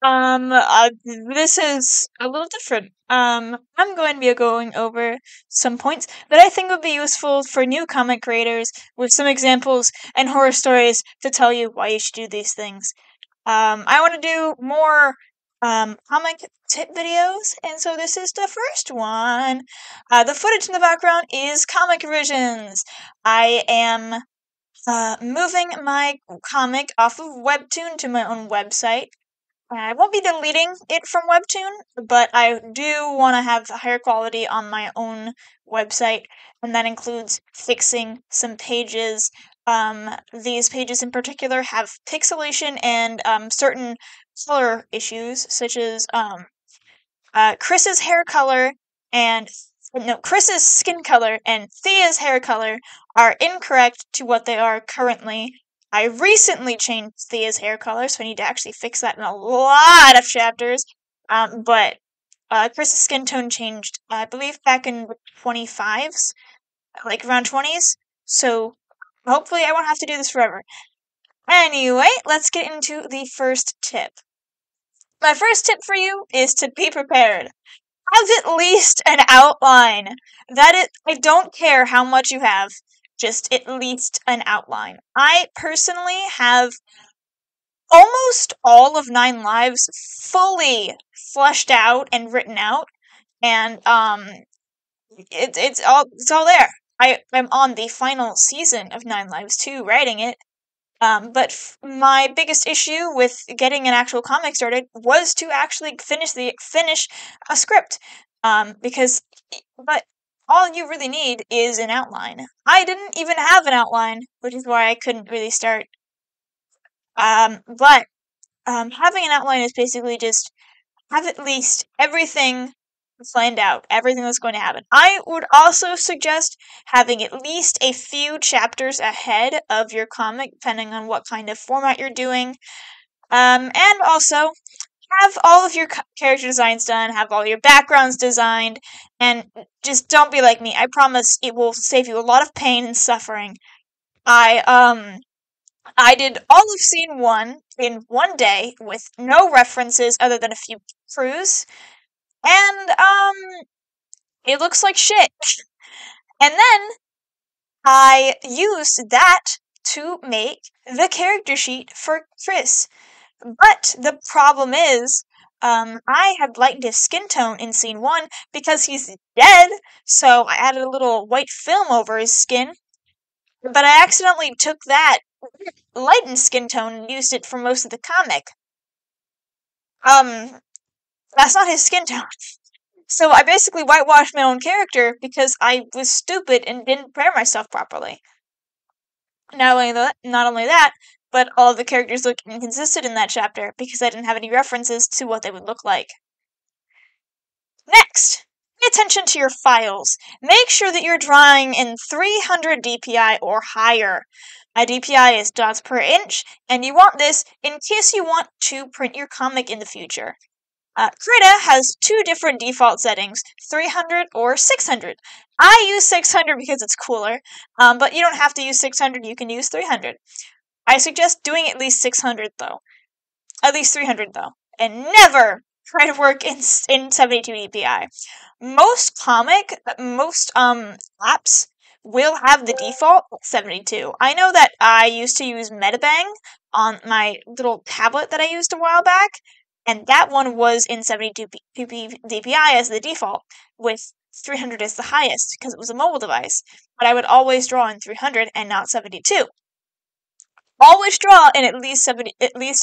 This is a little different. I'm going to be going over some points that I think would be useful for new comic creators with some examples and horror stories to tell you why you should do these things. I want to do more, comic tip videos, and so this is the first one. The footage in the background is comic revisions. I am, moving my comic off of Webtoon to my own website. I won't be deleting it from Webtoon, but I do want to have higher quality on my own website, and that includes fixing some pages. These pages in particular have pixelation and certain color issues, such as Chris's hair color and no, Chris's skin color and Thea's hair color are incorrect to what they are currently. I recently changed Thea's hair color, so I need to actually fix that in a lot of chapters. But Chris's skin tone changed, I believe, back in the 25s, like around 20s. So hopefully I won't have to do this forever. Anyway, let's get into the first tip. My first tip for you is to be prepared. Have at least an outline. I don't care how much you have, just at least an outline. I personally have almost all of 9 Lives fully fleshed out and written out, and it's all there. I'm on the final season of 9 Lives too, writing it. But my biggest issue with getting an actual comic started was to actually finish a script. But all you really need is an outline. I didn't even have an outline, which is why I couldn't really start. But having an outline is basically just have at least everything planned out, everything that's going to happen. I would also suggest having at least a few chapters ahead of your comic, depending on what kind of format you're doing. And also, have all of your character designs done, have all your backgrounds designed, and just don't be like me. I promise it will save you a lot of pain and suffering. I did all of scene 1 in one day with no references other than a few crews. And, it looks like shit. And then, I used that to make the character sheet for Chris. But the problem is, I had lightened his skin tone in scene 1 because he's dead, so I added a little white film over his skin. But I accidentally took that lightened skin tone and used it for most of the comic. That's not his skin tone. So I basically whitewashed my own character because I was stupid and didn't prepare myself properly. Not only that, but all of the characters look inconsistent in that chapter because I didn't have any references to what they would look like. Next, pay attention to your files. Make sure that you're drawing in 300 DPI or higher. A DPI is dots per inch, and you want this in case you want to print your comic in the future. Krita has 2 different default settings, 300 or 600. I use 600 because it's cooler, but you don't have to use 600, you can use 300. I suggest doing at least 600 though. At least 300 though. And never try to work in 72 DPI. Most apps will have the default 72. I know that I used to use Metabang on my little tablet that I used a while back, and that one was in 72 DPI as the default, with 300 as the highest, because it was a mobile device. But I would always draw in 300 and not 72. Always draw in at least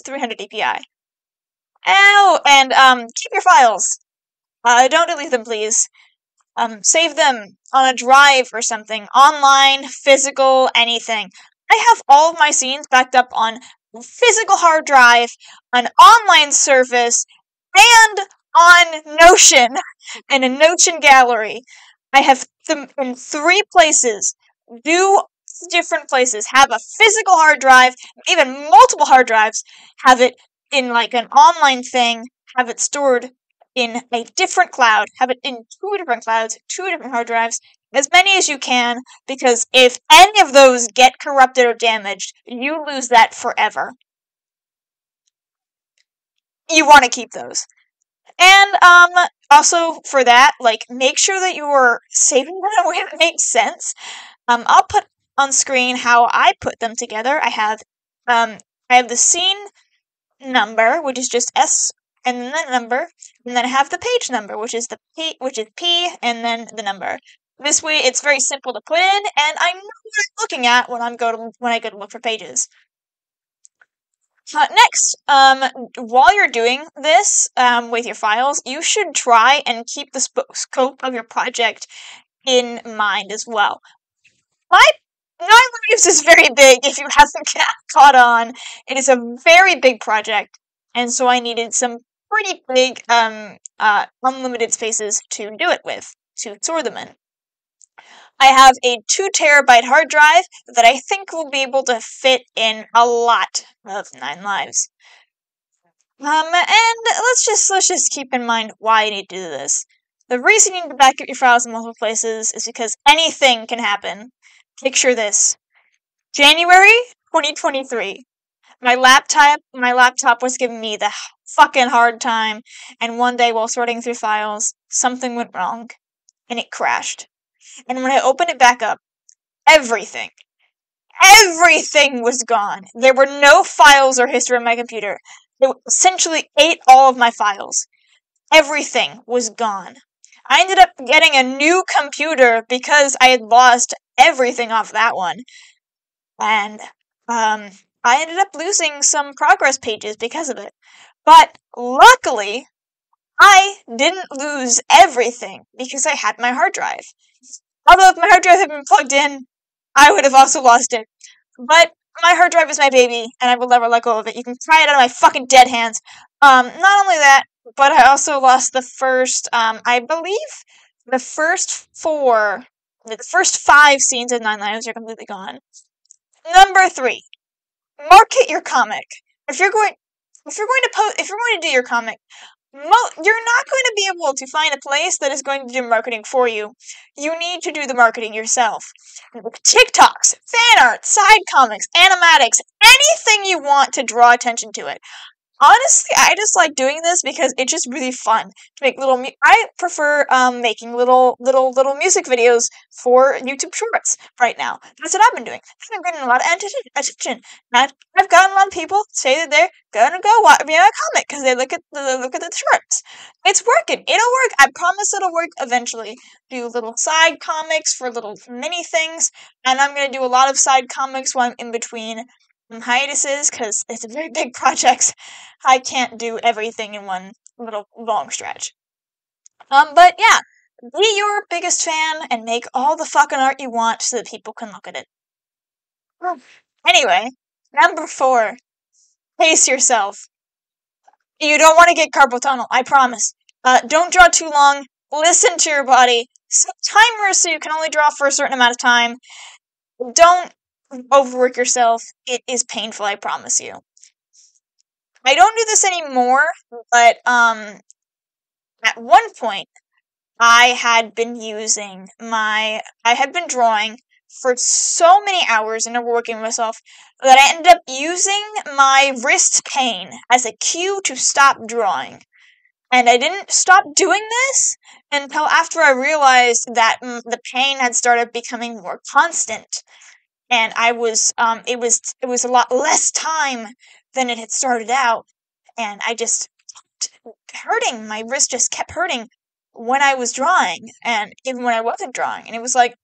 300 DPI. Oh, and keep your files. Don't delete them, please. Save them on a drive or something. Online, physical, anything. I have all of my scenes backed up on physical hard drive, an online service, and on Notion, in a Notion gallery. I have them in 3 places. Do different places. Have a physical hard drive, even multiple hard drives. Have it in like an online thing. Have it stored in a different cloud. Have it in 2 different clouds, 2 different hard drives. As many as you can, because if any of those get corrupted or damaged, you lose that forever. you want to keep those. And also for that, like, make sure that you're saving them in a way that makes sense. I'll put on screen how I put them together. Um I have the scene number, which is just S and then the number, and then I have the page number, which is P and then the number. This way it's very simple to put in, and I know what I'm looking at when I go to look for pages. Next, while you're doing this with your files, you should try and keep the scope of your project in mind as well. My 9 Lives is very big, if you haven't caught on. It is a very big project, and so I needed some pretty big unlimited spaces to do it with, to store them in. I have a 2 terabyte hard drive that I think will be able to fit in a lot of 9 Lives. And let's just keep in mind why you need to do this. The reason you need to back up your files in multiple places is because anything can happen. Picture this. January 2023. My laptop was giving me the fucking hard time, and one day while sorting through files, something went wrong, and it crashed. And when I opened it back up, everything was gone. There were no files or history on my computer. It essentially ate all of my files. Everything was gone. I ended up getting a new computer because I had lost everything off that one. And I ended up losing some progress pages because of it. But luckily, I didn't lose everything because I had my hard drive. Although if my hard drive had been plugged in, I would have also lost it. But my hard drive is my baby, and I will never let go of it. You can pry it out of my fucking dead hands. Not only that, but I also lost the first, I believe the first 5 scenes of 9 Lives are completely gone. Number 3, market your comic. If you're going to do your comic, you're not going to be able to find a place that is going to do marketing for you. You need to do the marketing yourself. TikToks, fan art, side comics, animatics, anything you want to draw attention to it. Honestly, I just like doing this because it's just really fun to make I prefer making little music videos for YouTube Shorts right now. That's what I've been doing. I've been getting a lot of attention. And I've gotten a lot of people say that they're gonna go watch me on a comic because they look at the shorts. It's working. It'll work. I promise it'll work eventually. Do little side comics for little mini things, and I'm gonna do a lot of side comics while I'm in between hiatuses because it's a very big project. I can't do everything in one little long stretch. But yeah, be your biggest fan and make all the fucking art you want so that people can look at it. Anyway, number 4, pace yourself. You don't want to get carpal tunnel, I promise. Don't draw too long. Listen to your body. Set timers so you can only draw for a certain amount of time. Don't overwork yourself. It is painful, I promise you. I don't do this anymore, but at one point I had been drawing for so many hours and overworking myself that I ended up using my wrist pain as a cue to stop drawing. And I didn't stop doing this until after I realized that the pain had started becoming more constant. And it was a lot less time than it had started out, and I just kept hurting. My wrist just kept hurting when I was drawing, and even when I wasn't drawing, and it was like,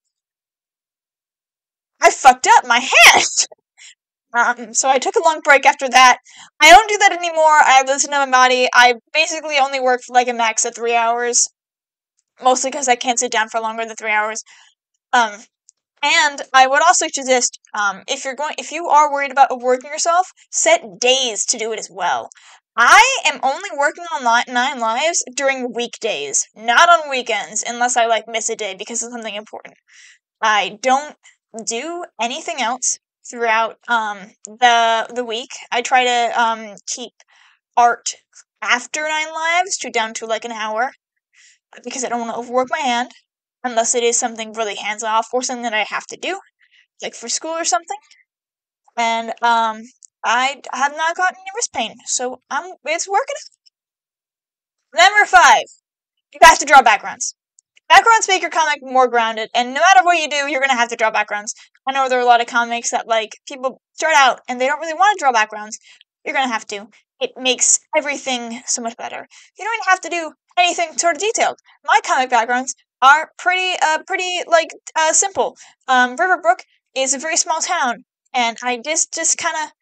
I fucked up my hand! So I took a long break after that. I don't do that anymore. I listen to my body. I basically only work for like a max of 3 hours, mostly because I can't sit down for longer than 3 hours. And I would also suggest, if you are worried about overworking yourself, set days to do it as well. I am only working on 9 Lives during weekdays, not on weekends, unless I miss a day because of something important. I don't do anything else throughout the week. I try to keep art after 9 Lives down to an hour because I don't want to overwork my hand. Unless it is something really hands-off or something that I have to do, like for school or something. And I have not gotten any wrist pain, so it's working. Number 5, you have to draw backgrounds. Backgrounds make your comic more grounded, and no matter what you do, you're gonna have to draw backgrounds. I know there are a lot of comics that, like, people start out and they don't really want to draw backgrounds. You're gonna have to. It makes everything so much better. You don't even have to do anything sort of detailed. My comic backgrounds are simple. Riverbrook is a very small town, and I just kind of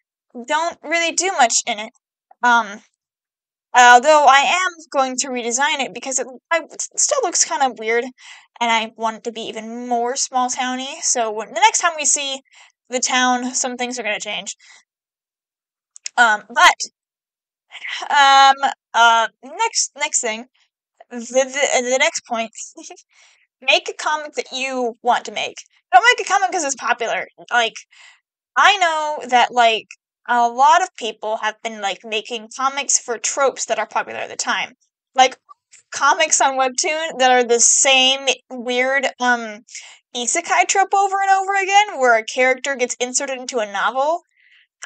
don't really do much in it. Um, Although I am going to redesign it because it still looks kind of weird, and I want it to be even more small towny. So the next time we see the town, some things are going to change. But next thing, the next point, make a comic that you want to make. Don't make a comic because it's popular. Like, I know that, like, a lot of people have been, like, making comics for tropes that are popular at the time. Like, comics on Webtoon that are the same weird, isekai trope over and over again, where a character gets inserted into a novel.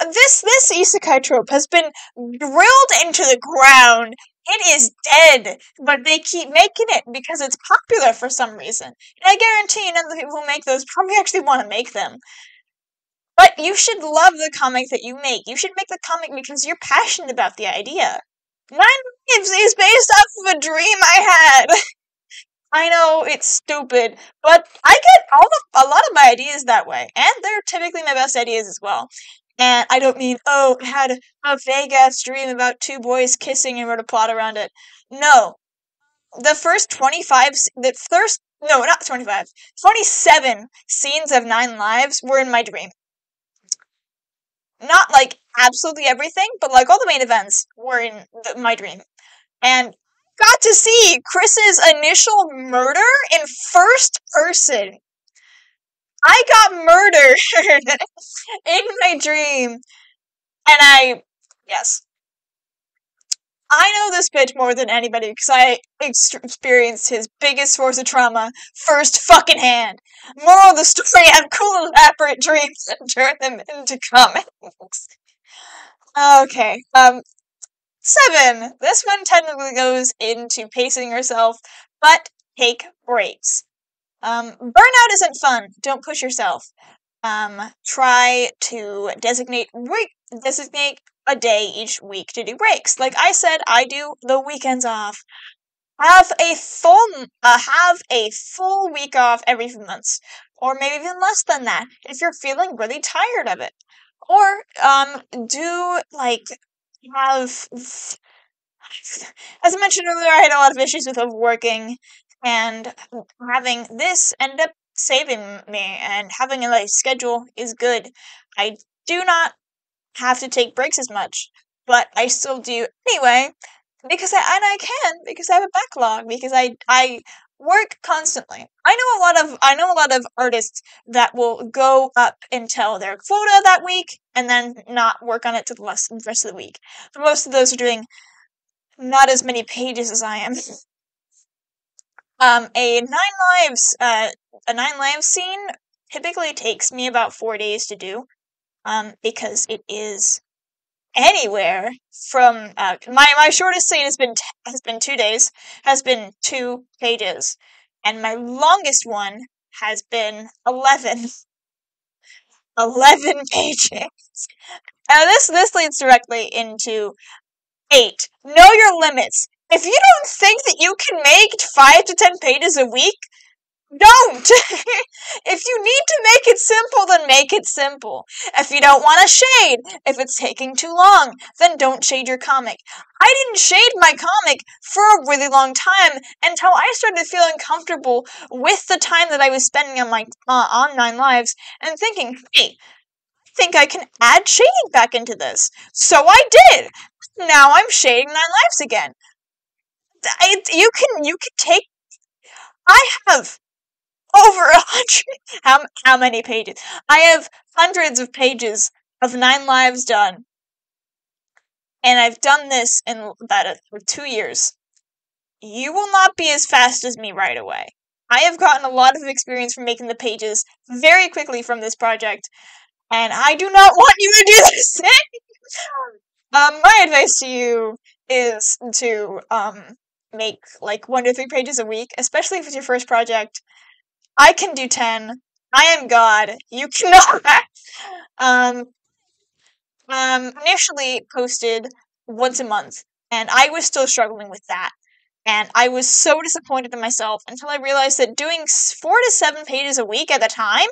This isekai trope has been drilled into the ground. It is dead, but they keep making it because it's popular for some reason. And I guarantee none of the people who make those probably actually want to make them. But you should love the comic that you make. You should make the comic because you're passionate about the idea. Nine Lives is based off of a dream I had. I know it's stupid, but I get a lot of my ideas that way, and they're typically my best ideas as well. And I don't mean, oh, I had a vague ass dream about 2 boys kissing and wrote a plot around it. No, the first 27 scenes of 9 Lives were in my dream. Not, like, absolutely everything, but, like, all the main events were in my dream. And got to see Chris's initial murder in first person. I got murdered in my dream. And yes. I know this bitch more than anybody because I experienced his biggest source of trauma first fucking hand. Moral of the story, have cool elaborate dreams and turn them into comics. Okay, 7. This one technically goes into pacing yourself, but take breaks. Burnout isn't fun. Don't push yourself. Try to designate a day each week to do breaks. Like I said, I do the weekends off. Have a full week off every few months, or maybe even less than that if you're feeling really tired of it. Or do like have. As I mentioned earlier, I had a lot of issues with overworking, and having this ended up saving me. And having a schedule is good. I do not have to take breaks as much, but I still do anyway because I can because I have a backlog because I work constantly. I know a lot of artists that will go up until their quota that week and then not work on it to the rest of the week. But most of those are doing not as many pages as I am. A 9 Lives scene typically takes me about 4 days to do. Because it is anywhere from my shortest scene has been 2 days, has been 2 pages, and my longest one has been 11 pages. Now this leads directly into 8. Know your limits. If you don't think that you can make 5 to 10 pages a week, don't! If you need to make it simple, then make it simple. If you don't want to shade, if it's taking too long, then don't shade your comic. I didn't shade my comic for a really long time until I started feeling comfortable with the time that I was spending on on 9 Lives and thinking, hey, I think I can add shading back into this. So I did. Now I'm shading 9 Lives again. You can take. I have over 100. How many pages? I have hundreds of pages of 9 Lives done, and I've done this in about 2 years. You will not be as fast as me right away. I have gotten a lot of experience from making the pages very quickly from this project, and I do not want you to do the same. My advice to you is to make like 1 to 3 pages a week, especially if it's your first project. I can do 10. I am God. You cannot. um, initially posted once a month, and I was still struggling with that. And I was so disappointed in myself until I realized that doing 4 to 7 pages a week at a time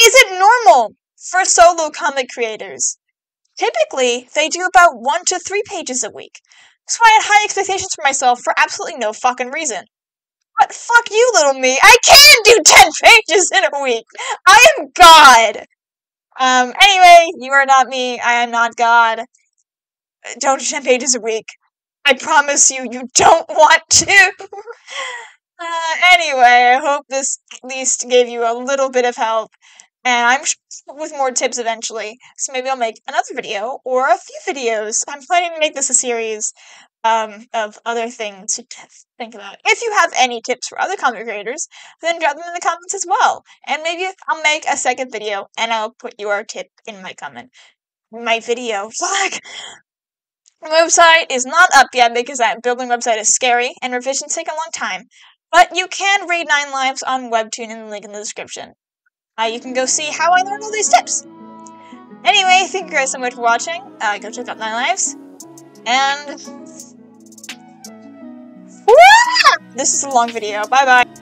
isn't normal for solo comic creators. Typically, they do about 1 to 3 pages a week. So I had high expectations for myself for absolutely no fucking reason. But fuck you, little me. I can do 10 pages in a week. I am God. Anyway, you are not me. I am not God. Don't do 10 pages a week. I promise you, you don't want to. Anyway, I hope this at least gave you a little bit of help. And I'm sure with more tips eventually. So maybe I'll make another video or a few videos. I'm planning to make this a series of other things to think about. If you have any tips for other comic creators, then drop them in the comments as well. And maybe I'll make a second video and I'll put your tip in my comment. My video. Fuck! My website is not up yet because building a website is scary and revisions take a long time. But you can read 9 Lives on Webtoon in the link in the description. You can go see how I learned all these tips. Anyway, thank you guys so much for watching. Go check out 9 Lives. And... this is a long video. Bye-bye.